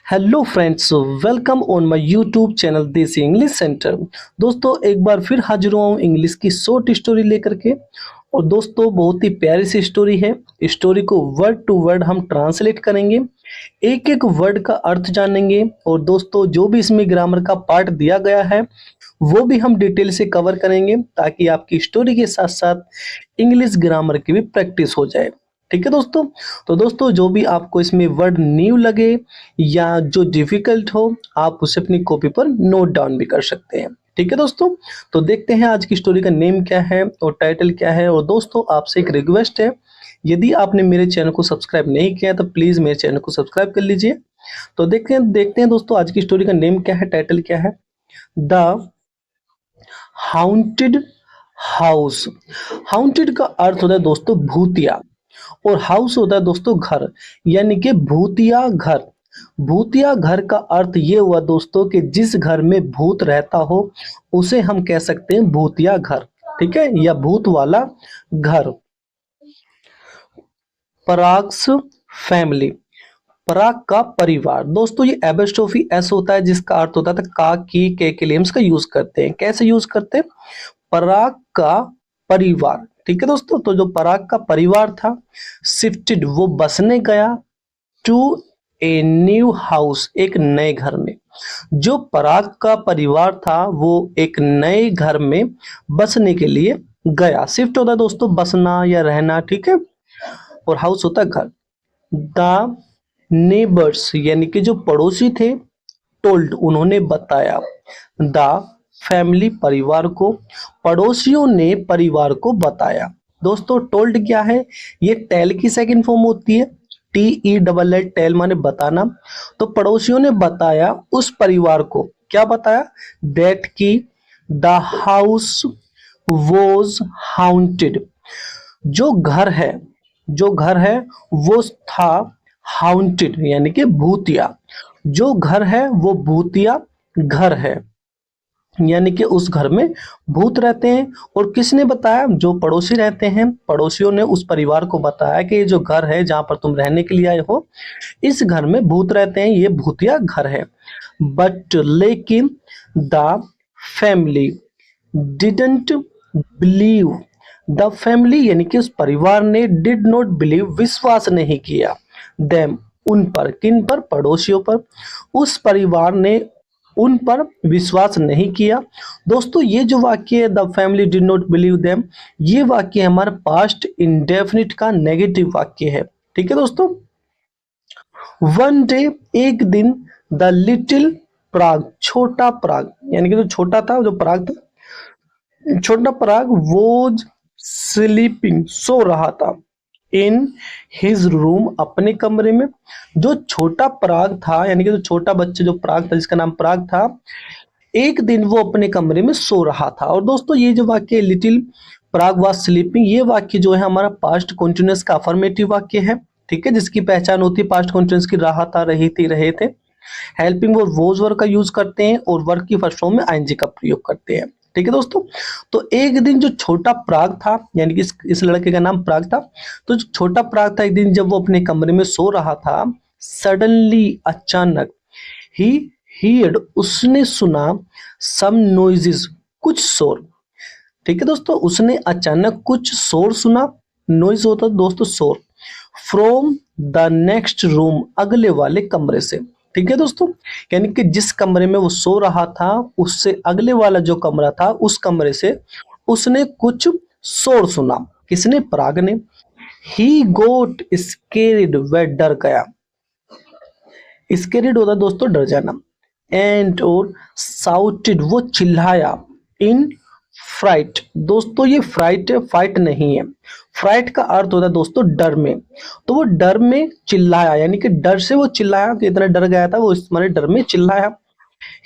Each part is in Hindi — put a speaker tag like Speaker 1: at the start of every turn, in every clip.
Speaker 1: Hello friends, welcome on my YouTube channel देसी इंग्लिश सेंटर। दोस्तों एक बार फिर हाजिर हुआ हूँ इंग्लिश की शॉर्ट स्टोरी लेकर के। और दोस्तों बहुत ही प्यारी सी स्टोरी है। स्टोरी को वर्ड टू वर्ड हम ट्रांसलेट करेंगे, एक एक वर्ड का अर्थ जानेंगे। और दोस्तों जो भी इसमें ग्रामर का पार्ट दिया गया है वो भी हम डिटेल से कवर करेंगे, ताकि आपकी स्टोरी के साथ साथ इंग्लिश ग्रामर की भी प्रैक्टिस हो जाए। ठीक है दोस्तों। तो दोस्तों जो भी आपको इसमें वर्ड न्यू लगे या जो डिफिकल्ट हो, आप उसे अपनी कॉपी पर नोट डाउन भी कर सकते हैं। ठीक है दोस्तों। तो देखते हैं आज की स्टोरी का नेम क्या है और टाइटल क्या है। और दोस्तों आपसे एक रिक्वेस्ट है, यदि आपने मेरे चैनल को सब्सक्राइब नहीं किया तो प्लीज मेरे चैनल को सब्सक्राइब कर लीजिए। तो देखते हैं दोस्तों आज की स्टोरी का नेम क्या है, टाइटल क्या है। The haunted house. हाउंटेड का अर्थ होता है दोस्तों भूतिया, और हाउस होता है दोस्तों घर, यानी कि भूतिया घर। भूतिया घर का अर्थ ये हुआ दोस्तों कि जिस घर में भूत रहता हो उसे हम कह सकते हैं भूतिया घर। ठीक है, या भूत वाला घर। पराग्स फैमिली, पराग का परिवार। दोस्तों ये एबस्ट्रोफी एस होता है जिसका अर्थ होता है का की के लिए हम इसका यूज करते हैं। कैसे यूज करते हैं? पराग का परिवार। ठीक है दोस्तों। तो जो पराग का परिवार था, शिफ्टेड वो बसने गया, टू ए न्यू हाउस एक नए घर में। जो पराग का परिवार था वो एक नए घर में बसने के लिए गया। शिफ्ट होता है दोस्तों बसना या रहना। ठीक है। और हाउस होता है घर। द नेबर्स यानी कि जो पड़ोसी थे, टोल्ड उन्होंने बताया, द फैमिली परिवार को, पड़ोसियों ने परिवार को बताया। दोस्तों टोल्ड क्या है? ये टेल की सेकंड फॉर्म होती है, TELL, टेल माने बताना। तो पड़ोसियों ने बताया उस परिवार को, क्या बताया? दैट की द हाउस वॉज हाउंटेड, जो घर है वो था हाउंटेड यानी कि भूतिया। जो घर है वो भूतिया घर है, यानी कि उस घर में भूत रहते हैं। और किसने बताया? जो पड़ोसी रहते हैं, पड़ोसियों ने उस परिवार को बताया कि ये जो घर है जहां पर तुम रहने के लिए आए हो, इस घर में भूत रहते हैं, ये भूतिया घर है। बट लेकिन the family didn't believe, the family यानी कि उस परिवार ने डिड नॉट बिलीव विश्वास नहीं किया, देम उन पर, किन पर? पड़ोसियों पर। उस परिवार ने उन पर विश्वास नहीं किया। दोस्तों ये जो वाक्य है the family did not believe them, ये वाक्य हमारा पास्ट इंडेफिनिट का नेगेटिव वाक्य है। ठीक है दोस्तों। वन डे एक दिन, द लिटिल प्राग छोटा प्राग, यानी कि जो छोटा था, जो प्राग था, छोटा प्राग वॉज स्लीपिंग सो रहा था, इन हिज रूम अपने कमरे में। जो छोटा प्राग था, यानी कि जो छोटा बच्चा जो प्राग था, जिसका नाम प्राग था, एक दिन वो अपने कमरे में सो रहा था। और दोस्तों ये जो वाक्य लिटिल प्राग वाज स्लीपिंग, ये वाक्य जो है हमारा पास्ट कंटीन्यूअस का अफर्मेटिव वाक्य है। ठीक है, जिसकी पहचान होती है पास्ट कंटीन्यूअस की, रहा था, रही थी, रहे थे। हेल्पिंग और वोज वर्क का यूज करते हैं और वर्क की फर्स्ट फॉर्म में आईएनजी का प्रयोग करते हैं। ठीक है दोस्तों। तो एक दिन जो छोटा प्राग था, यानी कि इस लड़के का नाम प्राग था, तो जो छोटा प्राग था, एक दिन जब वो अपने कमरे में सो रहा था, सडनली अचानक, ही हियर्ड उसने सुना, सम नॉइजेस कुछ शोर। ठीक है दोस्तों, उसने अचानक कुछ शोर सुना। नॉइज होता है दोस्तों शोर। फ्रॉम द नेक्स्ट रूम अगले वाले कमरे से। ठीक है दोस्तों, यानी कि जिस कमरे में वो सो रहा था उससे अगले वाला जो कमरा था, उस कमरे से उसने कुछ शोर सुना। किसने? प्राग ने। ही गोट स्केर्ड, वह डर गया। स्केर्ड होता है दोस्तों डर जाना। एंड और साउटेड वो चिल्लाया, इन फ्राइट। दोस्तों ये फ्राइट है, फाइट नहीं है। फ्राइट का अर्थ होता है दोस्तों डर में। तो वो डर में चिल्लाया, यानी कि डर से वो चिल्लाया, कि इतना डर गया था वो, इस माने डर में चिल्लाया।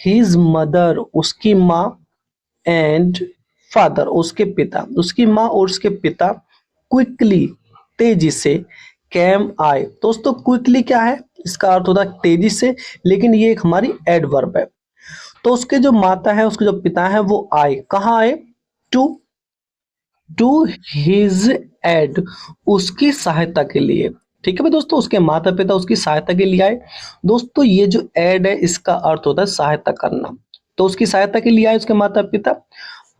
Speaker 1: हिज मदर उसकी माँ, एंड फादर उसके पिता, उसकी माँ और उसके पिता, क्विकली तेजी से, कैम आए। दोस्तों क्विकली क्या है? इसका अर्थ होता है तेजी से, लेकिन ये एक हमारी एडवर्ब है। तो उसके जो माता है, उसके जो पिता है, वो आए। कहाँ आए? टू टू हिज एड, उसकी सहायता के लिए। ठीक है भाई दोस्तों, उसके माता पिता उसकी सहायता के लिए आए। दोस्तों ये जो एड है इसका अर्थ होता है सहायता करना, तो उसकी सहायता के लिए आए उसके माता पिता।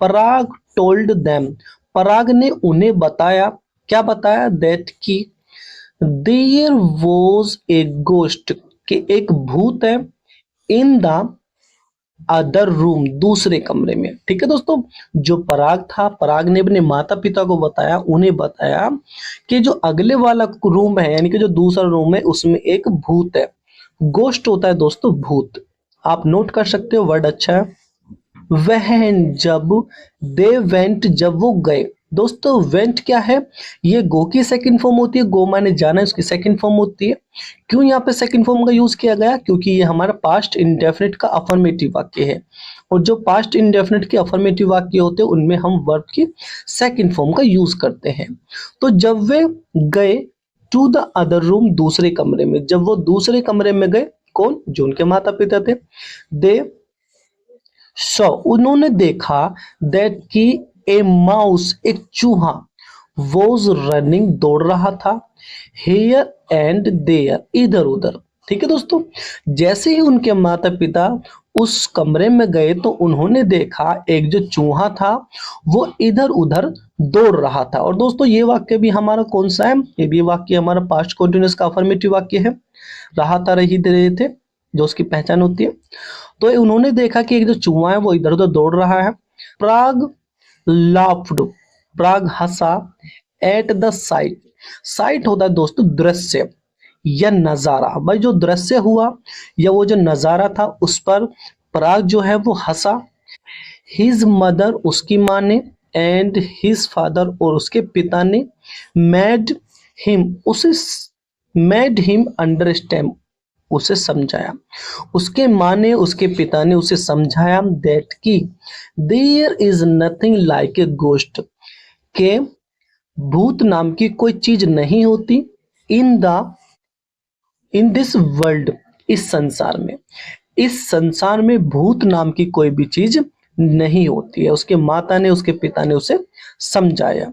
Speaker 1: पराग टोल्ड देम, पराग ने उन्हें बताया, क्या बताया, दैट की देयर वॉज ए गोस्ट, कि एक भूत है, इन द अदर रूम, दूसरे कमरे में। ठीक है दोस्तों, जो पराग था, पराग ने अपने माता पिता को बताया, उन्हें बताया कि जो अगले वाला रूम है, यानी कि जो दूसरा रूम है, उसमें एक भूत है। गोस्ट होता है दोस्तों भूत, आप नोट कर सकते हो, वर्ड अच्छा है। वह जब, दे वेंट, जब वो गए। दोस्तों वेंट क्या है, ये गो की सेकंड फॉर्म होती है, गो माने जाना, इसकी सेकंड फॉर्म होती है। क्यों यहाँ पे सेकंड फॉर्म का यूज किया गया, क्योंकि ये हमारा पास्ट इंडेफिनिट का अफर्मेटिव वाक्य है, और जो पास्ट इंडेफिनिट के अफर्मेटिव वाक्य होते हैं उनमें हम वर्ब की सेकंड फॉर्म का यूज करते हैं। तो जब वे गए टू द अदर रूम, दूसरे कमरे में, जब वो दूसरे कमरे में गए, कौन, जो उनके माता पिता थे, दे सो, उन्होंने देखा, दैट की ए माउस, एक चूहा, वॉज रनिंग, दौड़ रहा था, हेयर एंड देयर, इधर उधर। ठीक है दोस्तों, जैसे ही उनके माता पिता उस कमरे में गए तो उन्होंने देखा एक जो चूहा था वो इधर उधर दौड़ रहा था। और दोस्तों ये वाक्य भी हमारा कौन सा है, ये भी वाक्य हमारा पास्ट कंटिन्यूअस का अफर्मेटिव वाक्य है, रहा था, रही रहे थे, जो उसकी पहचान होती है। तो उन्होंने देखा कि एक जो चूहा है वो इधर उधर दौड़ रहा है। प्राग लाफ्ड, प्राग हंसा, एट द साइट, साइट होता है दोस्तों दृश्य या नजारा। भाई जो दृश्य हुआ या वो जो नजारा था उस पर प्राग जो है वो हंसा। हिज मदर, उसकी माँ ने, एंड हिज फादर, और उसके पिता ने, मेड हिम, उसे मेड हिम अंडरस्टैंड, उसे समझाया। उसके माँ ने, उसके पिता ने उसे समझाया, दैट की there is nothing like a ghost, के भूत नाम की कोई चीज नहीं होती, इन दिस वर्ल्ड, इस संसार में, इस संसार में भूत नाम की कोई भी चीज नहीं होती है। उसके माता ने, उसके पिता ने उसे समझाया।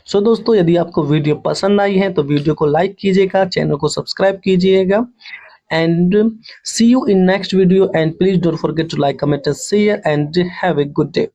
Speaker 1: सो दोस्तों यदि आपको वीडियो पसंद आई है तो वीडियो को लाइक कीजिएगा, चैनल को सब्सक्राइब कीजिएगा, and see you in next video, and please don't forget to like, comment and share, and have a good day.